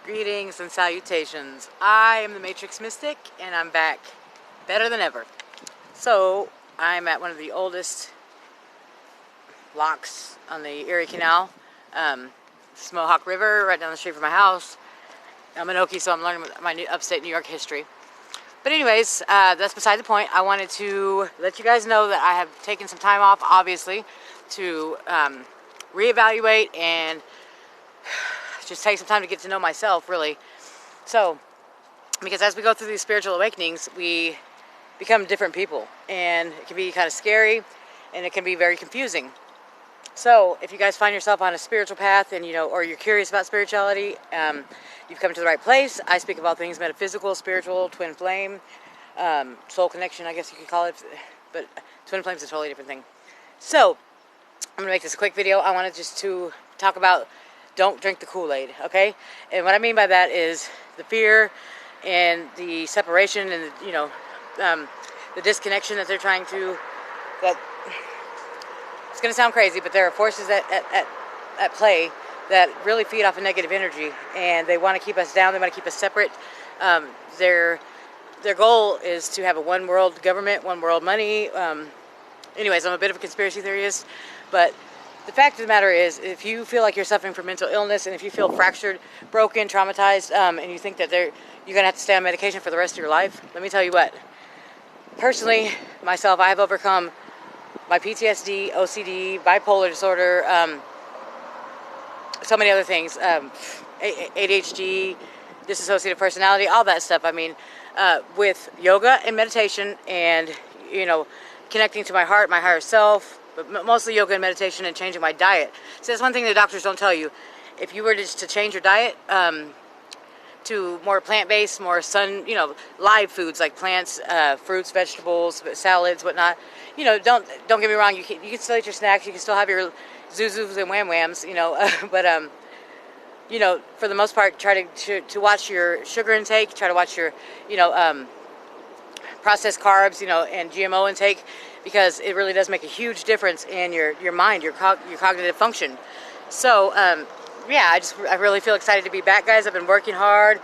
Greetings and salutations. I am the Matrix Mystic, and I'm back better than ever. So, I'm at one of the oldest locks on the Erie Canal, Mohawk River, right down the street from my house. I'm an Okie, so I'm learning my upstate New York history. But anyways, that's beside the point. I wanted to let you guys know that I have taken some time off, obviously, to reevaluate and just take some time to get to know myself, really. So, because as we go through these spiritual awakenings, we become different people, and it can be kind of scary, and it can be very confusing. So, if you guys find yourself on a spiritual path, and or you're curious about spirituality, you've come to the right place. I speak about things metaphysical, spiritual, twin flame, soul connection, I guess you could call it, but twin flame is a totally different thing. So, I'm gonna make this a quick video. I wanted just to talk about don't drink the Kool-Aid, okay? And what I mean by that is the fear and the separation and the disconnection that they're trying to. That it's going to sound crazy, but there are forces at play that really feed off of negative energy, and they want to keep us down. They want to keep us separate. Their goal is to have a one world government, one world money. Anyways, I'm a bit of a conspiracy theorist, but the fact of the matter is, if you feel like you're suffering from mental illness, and if you feel fractured, broken, traumatized, and you think that you're going to have to stay on medication for the rest of your life, let me tell you what. Personally, myself, I have overcome my PTSD, OCD, bipolar disorder, so many other things, ADHD, dissociative personality, all that stuff. I mean, with yoga and meditation and, connecting to my heart, my higher self, but mostly yoga and meditation and changing my diet. So that's one thing the doctors don't tell you. If you were just to change your diet to more plant-based, more live foods like plants, fruits, vegetables, salads, whatnot. Don't get me wrong. You can still eat your snacks. You can still have your zuzus and wham whams. But for the most part, try to watch your sugar intake. Try to watch your processed carbs, and GMO intake, because it really does make a huge difference in your mind, your cognitive function. So, yeah, I really feel excited to be back, guys. I've been working hard,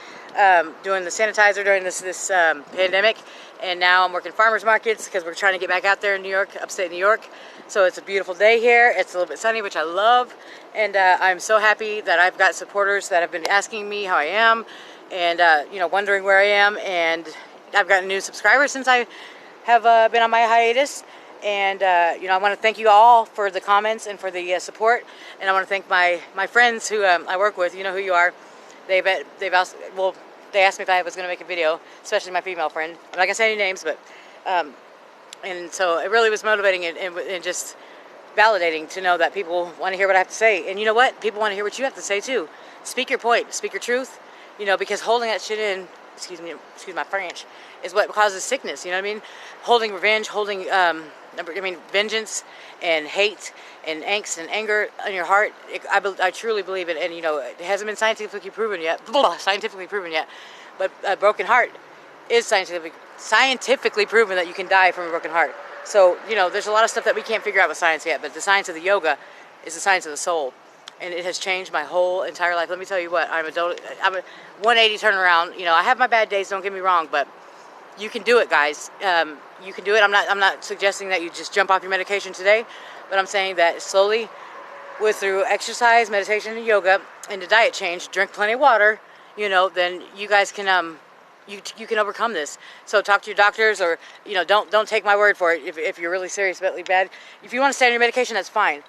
doing the sanitizer during this pandemic, and now I'm working farmers markets because we're trying to get back out there in New York, upstate New York. So it's a beautiful day here. It's a little bit sunny, which I love, and I'm so happy that I've got supporters that have been asking me how I am, and wondering where I am, and I've gotten new subscribers since I have been on my hiatus. And I want to thank you all for the comments and for the support. And I want to thank my friends who I work with. You know who you are. They asked me if I was going to make a video, especially my female friend. I'm not going to say any names, but and so it really was motivating and just validating to know that people want to hear what I have to say. And you know what? People want to hear what you have to say too. Speak your point. Speak your truth. Because holding that shit in, excuse my French, is what causes sickness. You know what I mean? Holding revenge, holding vengeance and hate and angst and anger in your heart. I truly believe it, and it hasn't been scientifically proven yet. But a broken heart is scientifically proven that you can die from a broken heart. So there's a lot of stuff that we can't figure out with science yet, but the science of the yoga is the science of the soul. And it has changed my whole entire life. Let me tell you what, I'm a 180 turnaround. I have my bad days, don't get me wrong, but you can do it, guys. You can do it. I'm not suggesting that you just jump off your medication today, but I'm saying that slowly, through exercise, meditation, and yoga, and the diet change, drink plenty of water, then you guys can you can overcome this. So talk to your doctors, or don't take my word for it if you're really serious, really bad. If you want to stay on your medication, that's fine.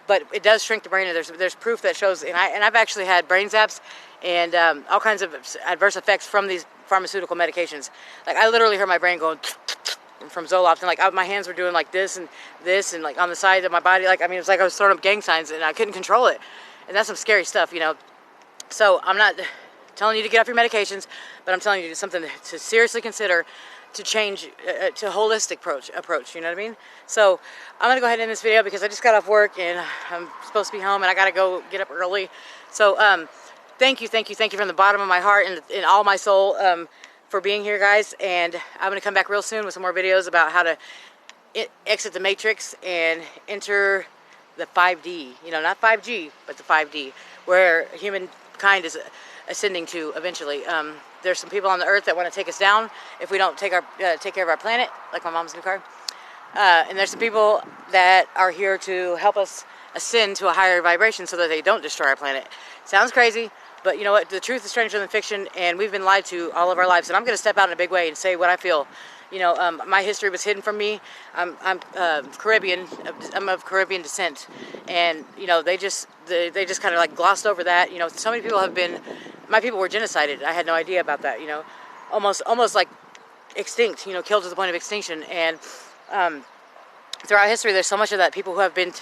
But it does shrink the brain, and there's proof that shows. And I've actually had brain zaps and all kinds of adverse effects from these pharmaceutical medications. Like, I literally heard my brain going from Zoloft, and like my hands were doing like this, and like on the side of my body. Like, it was like I was throwing up gang signs, and I couldn't control it. And that's some scary stuff, So I'm not telling you to get off your medications, but I'm telling you something to seriously consider, to change to a holistic approach, you know what I mean? So I'm going to go ahead and end this video because I just got off work and I'm supposed to be home and I got to go get up early. So thank you from the bottom of my heart and all my soul for being here, guys. And I'm going to come back real soon with some more videos about how to exit the matrix and enter the 5D, not 5G, but the 5D, where humankind is ascending to eventually. There's some people on the earth that want to take us down if we don't take care of our planet, like my mom's new car. And there's some people that are here to help us ascend to a higher vibration so that they don't destroy our planet. Sounds crazy, but you know what? The truth is stranger than fiction, and we've been lied to all of our lives. And I'm going to step out in a big way and say what I feel. You know, my history was hidden from me. I'm Caribbean. I'm of Caribbean descent, and you know they just kind of like glossed over that. You know, so many people have been. My people were genocided. I had no idea about that. You know, almost like extinct. You know, killed to the point of extinction. And throughout history, there's so much of that. People who have been,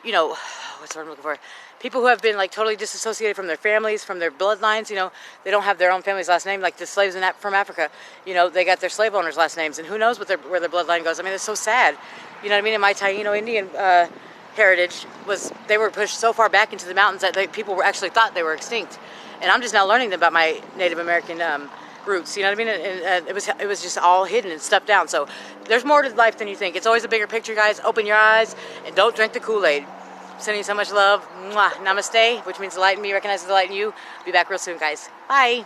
you know, what's the word I'm looking for? People who have been like totally disassociated from their families, from their bloodlines. You know, they don't have their own family's last name. Like the slaves from Africa, you know, they got their slave owners' last names, and who knows where their bloodline goes. I mean, it's so sad. You know what I mean? In my Taino Indian heritage they were pushed so far back into the mountains that people actually thought they were extinct, and I'm just now learning about my Native American roots. You know what I mean? And it was just all hidden and stuffed down. So there's more to life than you think. It's always a bigger picture, guys. Open your eyes and don't drink the Kool-Aid. Sending you so much love. Mwah. Namaste, which means the light in me recognizes the light in you. Be back real soon, guys. Bye.